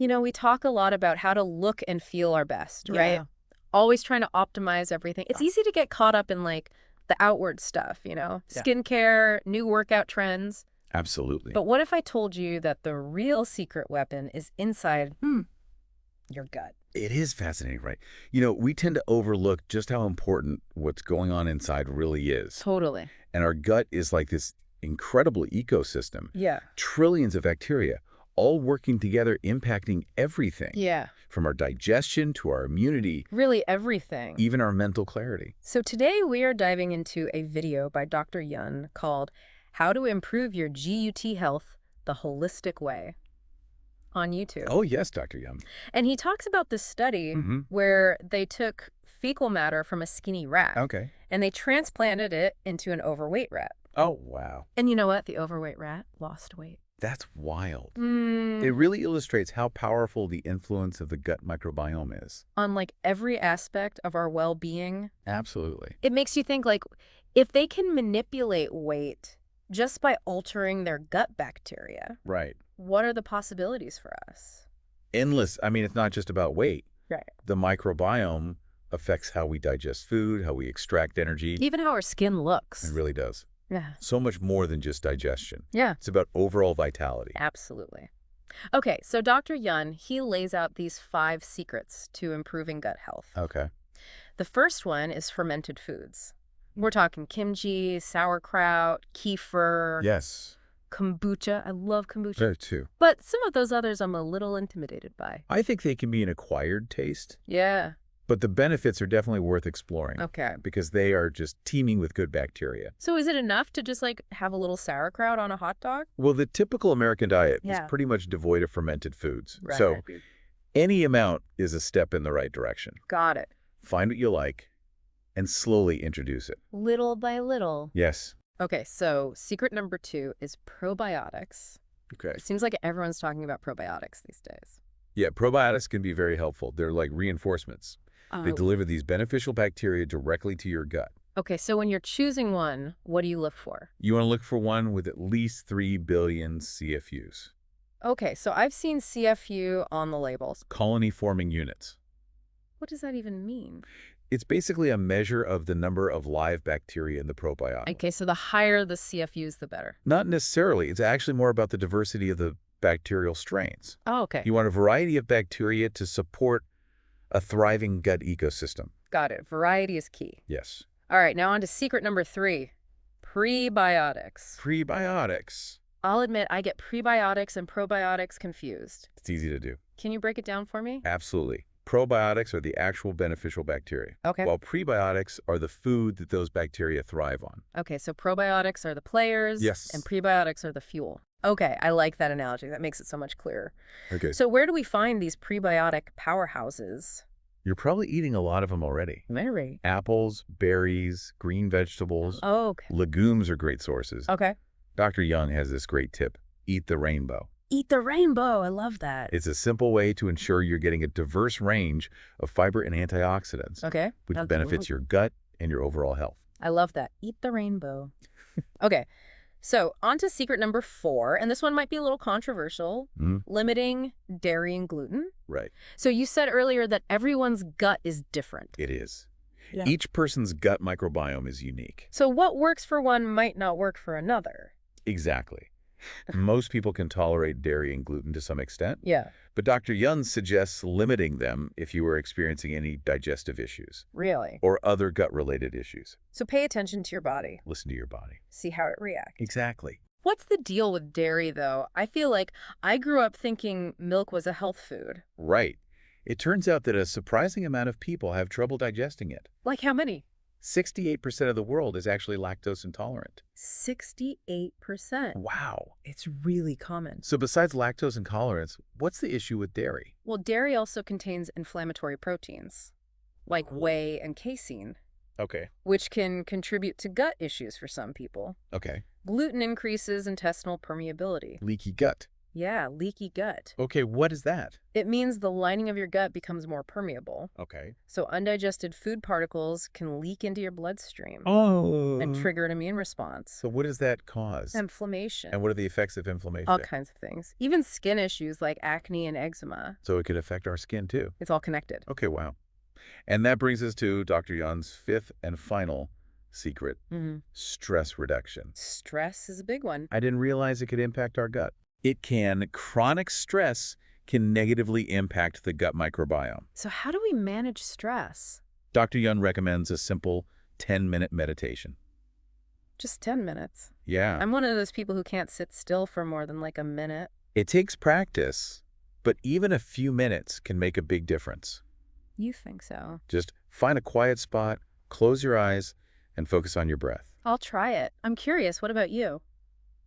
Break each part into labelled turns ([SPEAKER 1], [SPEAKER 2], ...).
[SPEAKER 1] You know, we talk a lot about how to look and feel our best, right?
[SPEAKER 2] Yeah.
[SPEAKER 1] Always trying to optimize everything. It's easy to get caught up in like the outward stuff,
[SPEAKER 2] Yeah.
[SPEAKER 1] skincare, new workout trends.
[SPEAKER 3] Absolutely.
[SPEAKER 1] But what if I told you that the real secret weapon is inside your gut?
[SPEAKER 3] It is fascinating, right? We tend to overlook just how important what's going on inside really is.
[SPEAKER 1] Totally.
[SPEAKER 3] And our gut is like this incredible ecosystem.
[SPEAKER 1] Yeah.
[SPEAKER 3] Trillions of bacteria, all working together, impacting everything.
[SPEAKER 1] Yeah.
[SPEAKER 3] From our digestion to our immunity,
[SPEAKER 1] Really everything.
[SPEAKER 3] even our mental clarity.
[SPEAKER 1] So today we are diving into a video by Dr. Yun called How to Improve Your GUT Health the Holistic Way on YouTube.
[SPEAKER 3] Oh, yes, Dr. Yum.
[SPEAKER 1] And he talks about this study where they took fecal matter from a skinny rat
[SPEAKER 3] Okay.
[SPEAKER 1] and they transplanted it into an overweight rat.
[SPEAKER 3] Oh, wow.
[SPEAKER 1] And you know what? The overweight rat lost weight.
[SPEAKER 3] That's wild. It really illustrates how powerful the influence of the gut microbiome is.
[SPEAKER 1] On like every aspect of our well-being.
[SPEAKER 3] Absolutely.
[SPEAKER 1] It makes you think like if they can manipulate weight just by altering their gut bacteria,
[SPEAKER 3] Right.
[SPEAKER 1] what are the possibilities for us?
[SPEAKER 3] Endless. I mean, it's not just about weight.
[SPEAKER 1] Right.
[SPEAKER 3] The microbiome affects how we digest food, how we extract energy.
[SPEAKER 1] Even how our skin looks.
[SPEAKER 3] It really does.
[SPEAKER 1] Yeah.
[SPEAKER 3] So much more than just digestion.
[SPEAKER 1] Yeah.
[SPEAKER 3] It's about overall vitality.
[SPEAKER 1] Absolutely. Okay, so Dr. Yun, he lays out these 5 secrets to improving gut health.
[SPEAKER 3] Okay.
[SPEAKER 1] The first one is fermented foods. We're talking kimchi, sauerkraut, kefir,
[SPEAKER 3] Yes.
[SPEAKER 1] kombucha. I love kombucha.
[SPEAKER 3] There too.
[SPEAKER 1] But some of those others I'm a little intimidated by.
[SPEAKER 3] I think they can be an acquired taste,
[SPEAKER 1] Yeah.
[SPEAKER 3] but the benefits are definitely worth exploring.
[SPEAKER 1] Okay.
[SPEAKER 3] Because they are just teeming with good bacteria.
[SPEAKER 1] So is it enough to just like have a little sauerkraut on a hot dog?
[SPEAKER 3] Well, the typical American diet
[SPEAKER 1] Yeah.
[SPEAKER 3] is pretty much devoid of fermented foods.
[SPEAKER 1] Right.
[SPEAKER 3] So any amount is a step in the right direction.
[SPEAKER 1] Got it.
[SPEAKER 3] Find what you like and slowly introduce it.
[SPEAKER 1] Little by little.
[SPEAKER 3] Yes.
[SPEAKER 1] Okay, so secret number 2 is probiotics.
[SPEAKER 3] Okay.
[SPEAKER 1] It seems like everyone's talking about probiotics these days.
[SPEAKER 3] Yeah, probiotics can be very helpful. They're like reinforcements. They deliver these beneficial bacteria directly to your gut.
[SPEAKER 1] Okay, so when you're choosing one, what do you look for?
[SPEAKER 3] You want to look for one with at least 3 billion CFUs,
[SPEAKER 1] Okay, so I've seen CFU on the labels.
[SPEAKER 3] colony-forming units.
[SPEAKER 1] What does that even mean?
[SPEAKER 3] It's basically a measure of the number of live bacteria in the probiotic.
[SPEAKER 1] Okay, so the higher the CFUs, the better.
[SPEAKER 3] Not necessarily. It's actually more about the diversity of the bacterial strains.
[SPEAKER 1] Oh, okay.
[SPEAKER 3] You want a variety of bacteria to support a thriving gut ecosystem.
[SPEAKER 1] Got it. Variety is key.
[SPEAKER 3] Yes.
[SPEAKER 1] All right, now on to secret number 3, prebiotics.
[SPEAKER 3] Prebiotics.
[SPEAKER 1] I'll admit I get prebiotics and probiotics confused.
[SPEAKER 3] It's easy to do.
[SPEAKER 1] Can you break it down for me?
[SPEAKER 3] Absolutely. Probiotics are the actual beneficial bacteria,
[SPEAKER 1] Okay.
[SPEAKER 3] while prebiotics are the food that those bacteria thrive on.
[SPEAKER 1] Okay, so probiotics are the players.
[SPEAKER 3] Yes.
[SPEAKER 1] And prebiotics are the fuel. Okay, I like that analogy. That makes it so much clearer.
[SPEAKER 3] Okay.
[SPEAKER 1] So where do we find these prebiotic powerhouses?
[SPEAKER 3] You're probably eating a lot of them already.
[SPEAKER 1] Very.
[SPEAKER 3] Apples, berries, green vegetables,
[SPEAKER 1] Oh, okay.
[SPEAKER 3] legumes are great sources.
[SPEAKER 1] Okay.
[SPEAKER 3] Dr. Young has this great tip. Eat the rainbow.
[SPEAKER 1] Eat the rainbow. I love that.
[SPEAKER 3] It's a simple way to ensure you're getting a diverse range of fiber and antioxidants,
[SPEAKER 1] Okay.
[SPEAKER 3] which
[SPEAKER 1] That's
[SPEAKER 3] benefits your gut and your overall health.
[SPEAKER 1] I love that. Eat the rainbow. Okay. So on to secret number 4, and this one might be a little controversial, limiting dairy and gluten.
[SPEAKER 3] Right.
[SPEAKER 1] So you said earlier that everyone's gut is different.
[SPEAKER 3] It is.
[SPEAKER 1] Yeah.
[SPEAKER 3] Each person's gut microbiome is unique.
[SPEAKER 1] So what works for one might not work for another.
[SPEAKER 3] Exactly. Most people can tolerate dairy and gluten to some extent,
[SPEAKER 1] Yeah.
[SPEAKER 3] but Dr. Young suggests limiting them if you are experiencing any digestive issues
[SPEAKER 1] Really?
[SPEAKER 3] or other gut-related issues.
[SPEAKER 1] So pay attention to your body.
[SPEAKER 3] Listen to your body.
[SPEAKER 1] See how it reacts.
[SPEAKER 3] Exactly.
[SPEAKER 1] What's the deal with dairy, though? I feel like I grew up thinking milk was a health food.
[SPEAKER 3] Right. It turns out that a surprising amount of people have trouble digesting it.
[SPEAKER 1] Like how many?
[SPEAKER 3] 68% of the world is actually lactose intolerant.
[SPEAKER 1] 68%.
[SPEAKER 3] Wow.
[SPEAKER 1] It's really common.
[SPEAKER 3] So besides lactose intolerance, what's the issue with dairy?
[SPEAKER 1] Well, dairy also contains inflammatory proteins, like whey and casein,
[SPEAKER 3] Okay.
[SPEAKER 1] which can contribute to gut issues for some people.
[SPEAKER 3] Okay.
[SPEAKER 1] Gluten increases intestinal permeability.
[SPEAKER 3] Leaky gut.
[SPEAKER 1] Yeah, leaky gut.
[SPEAKER 3] Okay, what is that?
[SPEAKER 1] It means the lining of your gut becomes more permeable.
[SPEAKER 3] Okay.
[SPEAKER 1] So undigested food particles can leak into your bloodstream and
[SPEAKER 3] Oh.
[SPEAKER 1] trigger an immune response.
[SPEAKER 3] So what does that cause?
[SPEAKER 1] Inflammation.
[SPEAKER 3] And what are the effects of inflammation?
[SPEAKER 1] All kinds of things. Even skin issues like acne and eczema.
[SPEAKER 3] So it could affect our skin too.
[SPEAKER 1] It's all connected.
[SPEAKER 3] Okay, wow. And that brings us to Dr. Yun's fifth and final secret, stress reduction.
[SPEAKER 1] Stress is a big one.
[SPEAKER 3] I didn't realize it could impact our gut. It can. Chronic stress can negatively impact the gut microbiome.
[SPEAKER 1] So how do we manage stress?
[SPEAKER 3] Dr. Yun recommends a simple 10-minute meditation.
[SPEAKER 1] Just 10 minutes.
[SPEAKER 3] Yeah.
[SPEAKER 1] I'm one of those people who can't sit still for more than like a minute.
[SPEAKER 3] It takes practice, but even a few minutes can make a big difference.
[SPEAKER 1] You think so?
[SPEAKER 3] Just find a quiet spot, close your eyes, and focus on your breath.
[SPEAKER 1] I'll try it. I'm curious. What about you?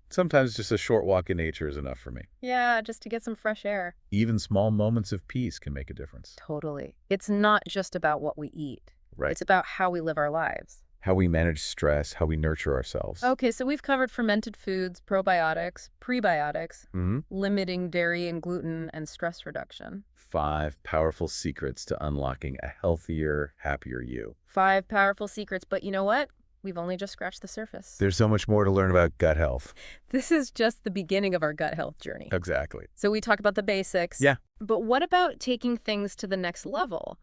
[SPEAKER 3] Sometimes just a short walk in nature is enough for me.
[SPEAKER 1] Yeah, just to get some fresh air.
[SPEAKER 3] Even small moments of peace can make a difference.
[SPEAKER 1] Totally. It's not just about what we eat.
[SPEAKER 3] Right.
[SPEAKER 1] It's about how we live our lives.
[SPEAKER 3] How we manage stress, how we nurture ourselves.
[SPEAKER 1] Okay, so we've covered fermented foods, probiotics, prebiotics,
[SPEAKER 3] Mm-hmm.
[SPEAKER 1] limiting dairy and gluten, and stress reduction.
[SPEAKER 3] 5 powerful secrets to unlocking a healthier, happier you.
[SPEAKER 1] 5 powerful secrets, but you know what? We've only just scratched the surface.
[SPEAKER 3] There's so much more to learn about gut health.
[SPEAKER 1] This is just the beginning of our gut health journey.
[SPEAKER 3] Exactly.
[SPEAKER 1] So we talk about the basics.
[SPEAKER 3] Yeah.
[SPEAKER 1] But what about taking things to the next level?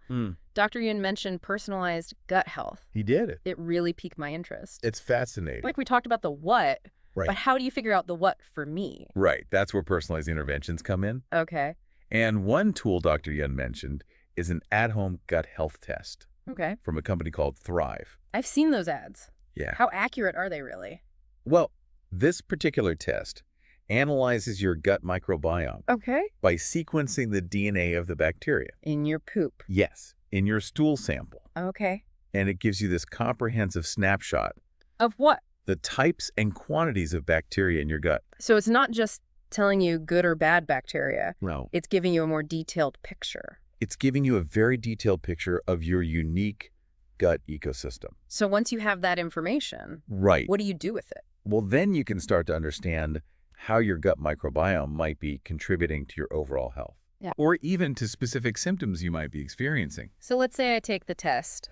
[SPEAKER 1] Dr. Yun mentioned personalized gut health.
[SPEAKER 3] He did it.
[SPEAKER 1] It really piqued my interest.
[SPEAKER 3] It's fascinating.
[SPEAKER 1] Like we talked about the what,
[SPEAKER 3] Right.
[SPEAKER 1] but how do you figure out the what for me?
[SPEAKER 3] Right. That's where personalized interventions come in.
[SPEAKER 1] Okay.
[SPEAKER 3] And one tool Dr. Yun mentioned is an at-home gut health test
[SPEAKER 1] Okay.
[SPEAKER 3] from a company called Thrive.
[SPEAKER 1] I've seen those ads.
[SPEAKER 3] Yeah.
[SPEAKER 1] How accurate are they really?
[SPEAKER 3] Well, this particular test analyzes your gut microbiome
[SPEAKER 1] Okay.
[SPEAKER 3] by sequencing the DNA of the bacteria.
[SPEAKER 1] In your poop.
[SPEAKER 3] Yes, in your stool sample.
[SPEAKER 1] Okay.
[SPEAKER 3] And it gives you this comprehensive snapshot,
[SPEAKER 1] Of what?
[SPEAKER 3] the types and quantities of bacteria in your gut.
[SPEAKER 1] So it's not just telling you good or bad bacteria.
[SPEAKER 3] No.
[SPEAKER 1] It's giving you a more detailed picture.
[SPEAKER 3] It's giving you a very detailed picture of your unique gut ecosystem.
[SPEAKER 1] So once you have that information,
[SPEAKER 3] Right.
[SPEAKER 1] what do you do with it?
[SPEAKER 3] Well, then you can start to understand how your gut microbiome might be contributing to your overall health.
[SPEAKER 1] Yeah.
[SPEAKER 3] Or even to specific symptoms you might be experiencing.
[SPEAKER 1] So let's say I take the test.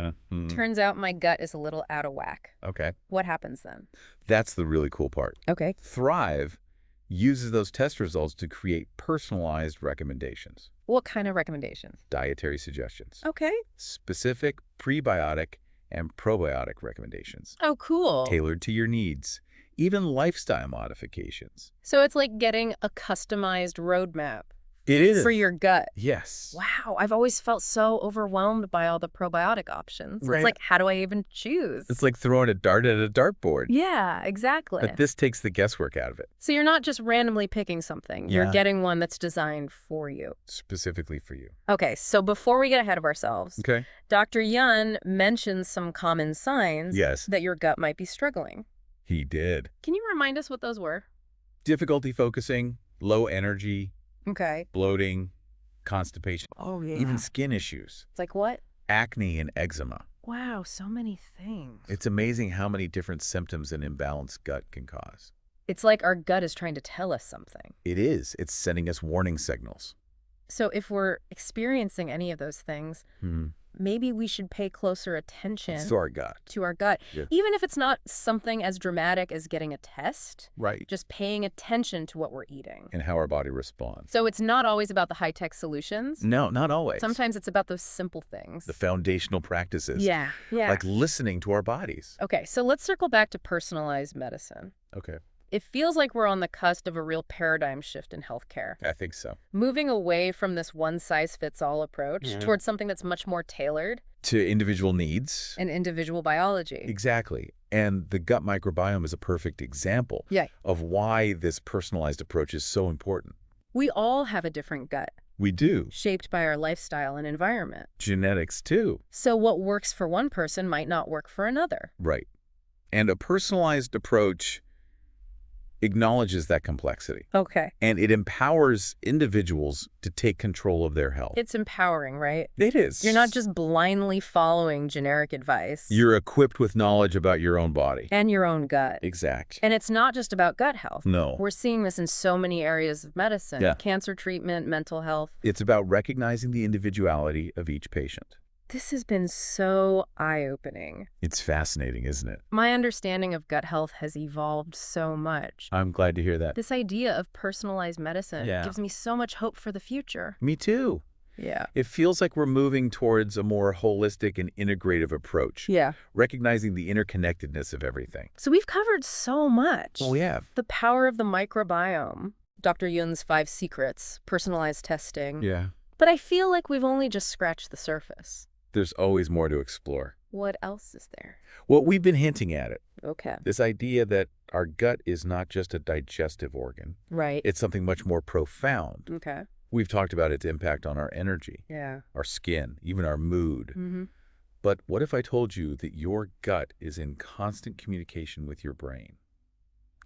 [SPEAKER 1] Turns out my gut is a little out of whack.
[SPEAKER 3] Okay.
[SPEAKER 1] What happens then?
[SPEAKER 3] That's the really cool part.
[SPEAKER 1] Okay.
[SPEAKER 3] Thrive uses those test results to create personalized recommendations,
[SPEAKER 1] What kind of recommendations?
[SPEAKER 3] dietary suggestions,
[SPEAKER 1] Okay.
[SPEAKER 3] specific prebiotic and probiotic recommendations,
[SPEAKER 1] Oh, cool.
[SPEAKER 3] tailored to your needs, even lifestyle modifications.
[SPEAKER 1] So it's like getting a customized roadmap
[SPEAKER 3] It is.
[SPEAKER 1] for your gut.
[SPEAKER 3] Yes.
[SPEAKER 1] Wow, I've always felt so overwhelmed by all the probiotic options.
[SPEAKER 3] Right.
[SPEAKER 1] It's like, how do I even choose?
[SPEAKER 3] It's like throwing a dart at a dartboard.
[SPEAKER 1] Yeah, exactly.
[SPEAKER 3] But this takes the guesswork out of it,
[SPEAKER 1] So you're not just randomly picking something. You're
[SPEAKER 3] Yeah.
[SPEAKER 1] getting one that's designed for you.
[SPEAKER 3] specifically for you.
[SPEAKER 1] Okay, so before we get ahead of ourselves,
[SPEAKER 3] Okay.
[SPEAKER 1] Dr. Yun mentions some common signs
[SPEAKER 3] Yes,
[SPEAKER 1] that your gut might be struggling.
[SPEAKER 3] he did.
[SPEAKER 1] Can you remind us what those were?
[SPEAKER 3] Difficulty focusing, low energy,
[SPEAKER 1] Okay.
[SPEAKER 3] bloating, constipation,
[SPEAKER 1] Oh, yeah.
[SPEAKER 3] even skin issues,
[SPEAKER 1] It's like what?
[SPEAKER 3] acne and eczema.
[SPEAKER 1] Wow, so many things.
[SPEAKER 3] It's amazing how many different symptoms an imbalanced gut can cause.
[SPEAKER 1] It's like our gut is trying to tell us something.
[SPEAKER 3] It is. It's sending us warning signals.
[SPEAKER 1] So if we're experiencing any of those things, maybe we should pay closer attention
[SPEAKER 3] It's to our gut.
[SPEAKER 1] to our gut.
[SPEAKER 3] Yeah.
[SPEAKER 1] Even if it's not something as dramatic as getting a test,
[SPEAKER 3] Right.
[SPEAKER 1] just paying attention to what we're eating.
[SPEAKER 3] And how our body responds.
[SPEAKER 1] So it's not always about the high-tech solutions.
[SPEAKER 3] No, not always.
[SPEAKER 1] Sometimes it's about those simple things.
[SPEAKER 3] The foundational practices.
[SPEAKER 1] Yeah.
[SPEAKER 3] Like listening to our bodies.
[SPEAKER 1] Okay, so let's circle back to personalized medicine.
[SPEAKER 3] Okay.
[SPEAKER 1] It feels like we're on the cusp of a real paradigm shift in healthcare.
[SPEAKER 3] I think so.
[SPEAKER 1] Moving away from this one-size-fits-all approach towards something that's much more tailored
[SPEAKER 3] To individual needs.
[SPEAKER 1] and individual biology.
[SPEAKER 3] Exactly. And the gut microbiome is a perfect example
[SPEAKER 1] Yeah.
[SPEAKER 3] of why this personalized approach is so important.
[SPEAKER 1] We all have a different gut,
[SPEAKER 3] We do.
[SPEAKER 1] shaped by our lifestyle and environment.
[SPEAKER 3] Genetics too.
[SPEAKER 1] So what works for one person might not work for another.
[SPEAKER 3] Right. And a personalized approach acknowledges that complexity.
[SPEAKER 1] Okay.
[SPEAKER 3] And it empowers individuals to take control of their health.
[SPEAKER 1] It's empowering, right?
[SPEAKER 3] It is.
[SPEAKER 1] You're not just blindly following generic advice.
[SPEAKER 3] You're equipped with knowledge about your own body.
[SPEAKER 1] And your own gut.
[SPEAKER 3] Exact.
[SPEAKER 1] And it's not just about gut health.
[SPEAKER 3] No.
[SPEAKER 1] We're seeing this in so many areas of medicine.
[SPEAKER 3] Yeah.
[SPEAKER 1] Cancer treatment, mental health.
[SPEAKER 3] It's about recognizing the individuality of each patient.
[SPEAKER 1] This has been so eye-opening.
[SPEAKER 3] It's fascinating, isn't it?
[SPEAKER 1] My understanding of gut health has evolved so much.
[SPEAKER 3] I'm glad to hear that.
[SPEAKER 1] This idea of personalized medicine gives me so much hope for the future.
[SPEAKER 3] Me too.
[SPEAKER 1] Yeah.
[SPEAKER 3] It feels like we're moving towards a more holistic and integrative approach.
[SPEAKER 1] Yeah.
[SPEAKER 3] Recognizing the interconnectedness of everything.
[SPEAKER 1] So we've covered so much.
[SPEAKER 3] Well, we have.
[SPEAKER 1] The power of the microbiome, Dr. Yun's 5 secrets, personalized testing.
[SPEAKER 3] Yeah.
[SPEAKER 1] But I feel like we've only just scratched the surface.
[SPEAKER 3] There's always more to explore.
[SPEAKER 1] What else is there?
[SPEAKER 3] Well, we've been hinting at it.
[SPEAKER 1] Okay.
[SPEAKER 3] This idea that our gut is not just a digestive organ.
[SPEAKER 1] Right.
[SPEAKER 3] It's something much more profound.
[SPEAKER 1] Okay.
[SPEAKER 3] We've talked about its impact on our energy, our skin, even our mood.
[SPEAKER 1] Mm-hmm.
[SPEAKER 3] But what if I told you that your gut is in constant communication with your brain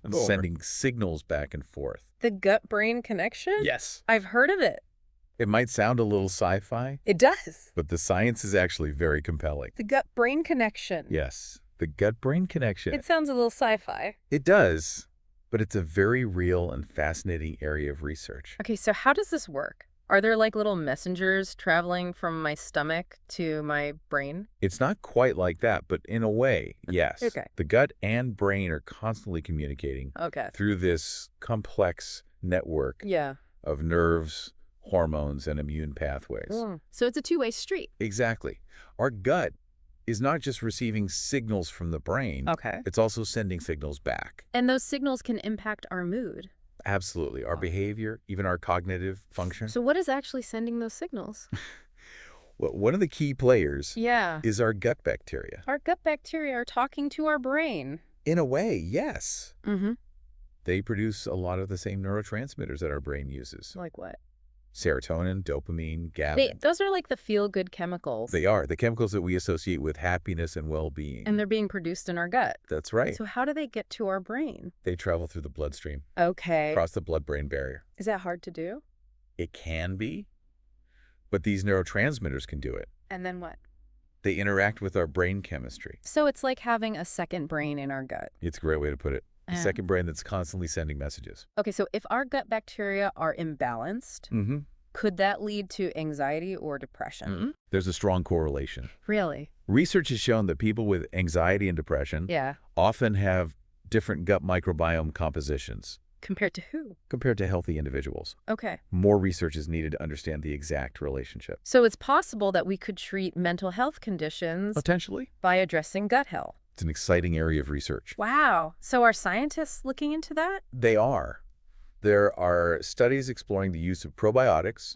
[SPEAKER 3] and sending signals back and forth?
[SPEAKER 1] The gut-brain connection?
[SPEAKER 3] Yes.
[SPEAKER 1] I've heard of it.
[SPEAKER 3] It might sound a little sci-fi.
[SPEAKER 1] It does.
[SPEAKER 3] But the science is actually very compelling.
[SPEAKER 1] The gut-brain connection.
[SPEAKER 3] Yes. The gut-brain connection.
[SPEAKER 1] It sounds a little sci-fi.
[SPEAKER 3] It does. But it's a very real and fascinating area of research.
[SPEAKER 1] Okay, so how does this work? Are there like little messengers traveling from my stomach to my brain?
[SPEAKER 3] It's not quite like that, but in a way, yes.
[SPEAKER 1] Okay.
[SPEAKER 3] The gut and brain are constantly communicating through this complex network of nerves, hormones, and immune pathways.
[SPEAKER 1] So it's a two-way street.
[SPEAKER 3] Exactly. Our gut is not just receiving signals from the brain. It's also sending signals back.
[SPEAKER 1] And those signals can impact our mood.
[SPEAKER 3] Absolutely. Our behavior, even our cognitive function.
[SPEAKER 1] So what is actually sending those signals?
[SPEAKER 3] Well, one of the key players
[SPEAKER 1] Yeah.
[SPEAKER 3] is our gut bacteria.
[SPEAKER 1] Our gut bacteria are talking to our brain.
[SPEAKER 3] In a way, yes.
[SPEAKER 1] Mm-hmm.
[SPEAKER 3] They produce a lot of the same neurotransmitters that our brain uses.
[SPEAKER 1] Like what?
[SPEAKER 3] Serotonin, dopamine, GABA.
[SPEAKER 1] Those are like the feel-good chemicals.
[SPEAKER 3] They are. The chemicals that we associate with happiness and well-being.
[SPEAKER 1] And they're being produced in our gut.
[SPEAKER 3] That's right.
[SPEAKER 1] So how do they get to our brain?
[SPEAKER 3] They travel through the bloodstream.
[SPEAKER 1] Okay.
[SPEAKER 3] Across the blood-brain barrier.
[SPEAKER 1] Is that hard to do?
[SPEAKER 3] It can be. But these neurotransmitters can do it.
[SPEAKER 1] And then what?
[SPEAKER 3] They interact with our brain chemistry.
[SPEAKER 1] So it's like having a second brain in our gut.
[SPEAKER 3] It's a great way to put it. A second brain that's constantly sending messages.
[SPEAKER 1] Okay, so if our gut bacteria are imbalanced, could that lead to anxiety or depression?
[SPEAKER 3] There's a strong correlation.
[SPEAKER 1] Really?
[SPEAKER 3] Research has shown that people with anxiety and depression often have different gut microbiome compositions.
[SPEAKER 1] Compared to who?
[SPEAKER 3] Compared to healthy individuals.
[SPEAKER 1] Okay.
[SPEAKER 3] More research is needed to understand the exact relationship.
[SPEAKER 1] So it's possible that we could treat mental health conditions
[SPEAKER 3] Potentially.
[SPEAKER 1] by addressing gut health.
[SPEAKER 3] It's an exciting area of research.
[SPEAKER 1] Wow. So are scientists looking into that?
[SPEAKER 3] They are. There are studies exploring the use of probiotics,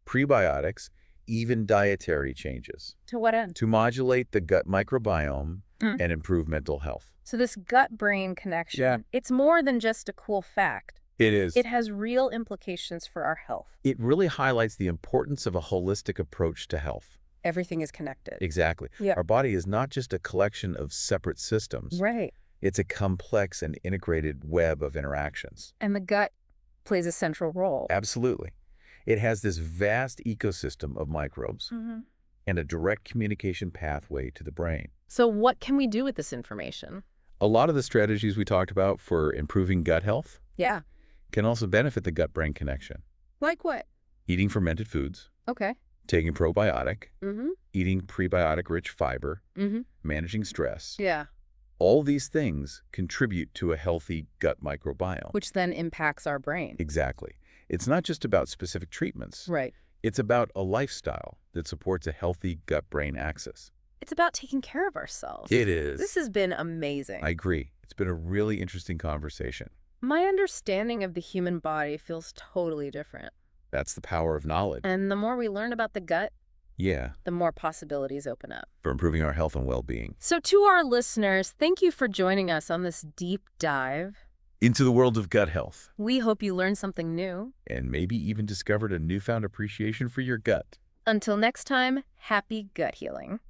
[SPEAKER 3] prebiotics, even dietary changes.
[SPEAKER 1] To what end?
[SPEAKER 3] To modulate the gut microbiome and improve mental health.
[SPEAKER 1] So this gut-brain connection, it's more than just a cool fact.
[SPEAKER 3] It is.
[SPEAKER 1] It has real implications for our health.
[SPEAKER 3] It really highlights the importance of a holistic approach to health.
[SPEAKER 1] Everything is connected.
[SPEAKER 3] Exactly.
[SPEAKER 1] Yeah.
[SPEAKER 3] Our body is not just a collection of separate systems.
[SPEAKER 1] Right.
[SPEAKER 3] It's a complex and integrated web of interactions.
[SPEAKER 1] And the gut plays a central role.
[SPEAKER 3] Absolutely. It has this vast ecosystem of microbes and a direct communication pathway to the brain.
[SPEAKER 1] So what can we do with this information?
[SPEAKER 3] A lot of the strategies we talked about for improving gut health can also benefit the gut-brain connection.
[SPEAKER 1] Like what?
[SPEAKER 3] Eating fermented foods, taking probiotic, eating prebiotic-rich fiber, managing stress. All these things contribute to a healthy gut microbiome.
[SPEAKER 1] Which then impacts our brain.
[SPEAKER 3] Exactly. It's not just about specific treatments.
[SPEAKER 1] Right.
[SPEAKER 3] It's about a lifestyle that supports a healthy gut-brain axis.
[SPEAKER 1] It's about taking care of ourselves.
[SPEAKER 3] It is.
[SPEAKER 1] This has been amazing.
[SPEAKER 3] I agree. It's been a really interesting conversation.
[SPEAKER 1] My understanding of the human body feels totally different.
[SPEAKER 3] That's the power of knowledge.
[SPEAKER 1] And the more we learn about the gut,
[SPEAKER 3] the
[SPEAKER 1] more possibilities open up.
[SPEAKER 3] For improving our health and well-being.
[SPEAKER 1] So to our listeners, thank you for joining us on this deep dive
[SPEAKER 3] into the world of gut health.
[SPEAKER 1] We hope you learned something new.
[SPEAKER 3] And maybe even discovered a newfound appreciation for your gut.
[SPEAKER 1] Until next time, happy gut healing.